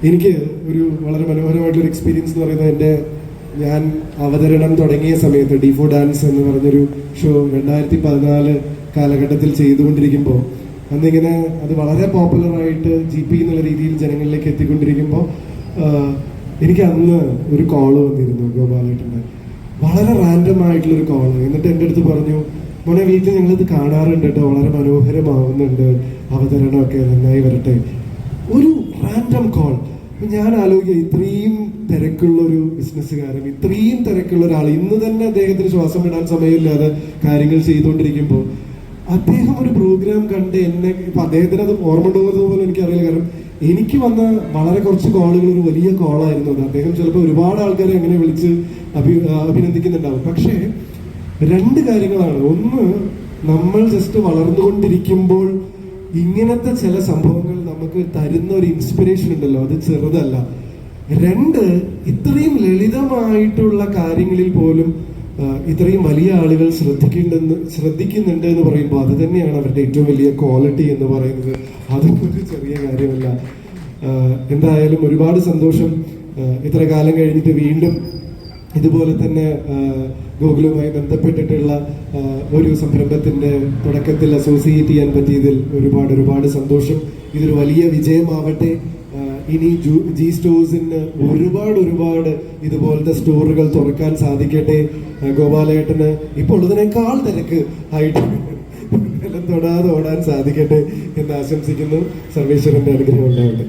എനിക്ക് ഒരു വളരെ മനോഹരമായിട്ടുള്ളൊരു എക്സ്പീരിയൻസ് എന്ന് പറയുന്നത് ഞാൻ അവതരണം തുടങ്ങിയ സമയത്ത് ഡി4 ഡാൻസ് എന്ന് പറഞ്ഞൊരു ഷോ 2014 കാലഘട്ടത്തിൽ ചെയ്തുകൊണ്ടിരിക്കുമ്പോൾ അന്നിങ്ങനെ അത് വളരെ പോപ്പുലറായിട്ട് GP എന്നുള്ള രീതിയിൽ ജനങ്ങളിലേക്ക് എത്തിക്കൊണ്ടിരിക്കുമ്പോൾ എനിക്ക് അന്ന് ഒരു കോള് വന്നിരുന്നു ഗോപാലേട്ടൻ്റെ, വളരെ റാൻഡം ആയിട്ടുള്ളൊരു കോള്. എന്നിട്ട് എൻ്റെ അടുത്ത് പറഞ്ഞു, മോനെ വീട്ടിൽ ഞങ്ങളിത് കാണാറുണ്ട് കേട്ടോ, വളരെ മനോഹരമാവുന്നുണ്ട്, അവതരണമൊക്കെ നന്നായി വരട്ടെ. ഒരു റാൻഡം കോൾ. ഞാൻ ആലോചിക്കുക, ഇത്രയും തിരക്കുള്ള ഒരു ബിസിനസ്സുകാരൻ, ഇത്രയും തിരക്കുള്ള ഒരാൾ, ഇന്ന് തന്നെ അദ്ദേഹത്തിന് ശ്വാസം വിടാൻ സമയമില്ലാതെ കാര്യങ്ങൾ ചെയ്തുകൊണ്ടിരിക്കുമ്പോൾ അദ്ദേഹം ഒരു പ്രോഗ്രാം കണ്ട് എന്നെ, ഇപ്പം അദ്ദേഹത്തിന് അത് ഓർമ്മ ഉണ്ടോന്നത് പോലും എനിക്കറിയില്ല. കാരണം എനിക്ക് വന്ന വളരെ കുറച്ച് കോളുകൾ ഒരു വലിയ കോളായിരുന്നു അത്. അദ്ദേഹം ചിലപ്പോൾ ഒരുപാട് ആൾക്കാരെ എങ്ങനെ വിളിച്ച് അഭിനന്ദിക്കുന്നുണ്ടാവും. പക്ഷേ രണ്ട് കാര്യങ്ങളാണ്. ഒന്ന്, നമ്മൾ ജസ്റ്റ് വളർന്നുകൊണ്ടിരിക്കുമ്പോൾ ഇങ്ങനത്തെ ചില സംഭവങ്ങൾ നമുക്ക് തരുന്ന ഒരു ഇൻസ്പിറേഷൻ ഉണ്ടല്ലോ, അത് ചെറുതല്ല. രണ്ട്, ഇത്രയും ലളിതമായിട്ടുള്ള കാര്യങ്ങളിൽ പോലും ഇത്രയും വലിയ ആളുകൾ ശ്രദ്ധിക്കുന്നുണ്ട് എന്ന് പറയുമ്പോൾ അത് തന്നെയാണ് അവരുടെ ഏറ്റവും വലിയ ക്വാളിറ്റി എന്ന് പറയുന്നത്. അതൊരു ചെറിയ കാര്യമല്ല. എന്തായാലും ഒരുപാട് സന്തോഷം. ഇത്ര കാലം കഴിഞ്ഞിട്ട് വീണ്ടും ഇതുപോലെ തന്നെ ഗോകുലുമായി ബന്ധപ്പെട്ടിട്ടുള്ള ഒരു സംരംഭത്തിന്റെ തുടക്കത്തിൽ അസോസിയേറ്റ് ചെയ്യാൻ പറ്റിയതിൽ ഒരുപാട് സന്തോഷം. ഇതൊരു വലിയ വിജയമാവട്ടെ. ഇനി ജി സ്റ്റോഴ്സിന് ഒരുപാട് ഇതുപോലത്തെ സ്റ്റോറുകൾ തുറക്കാൻ സാധിക്കട്ടെ. ഗോപാലേട്ടന് ഇപ്പോൾ ഇതിനേക്കാൾ തിരക്ക് ആയിട്ട് തൊടാതെ ഓടാൻ സാധിക്കട്ടെ എന്ന് ആശംസിക്കുന്നു. സർവേശ്വരന്റെ അനുഗ്രഹം ഉണ്ടാവട്ടെ.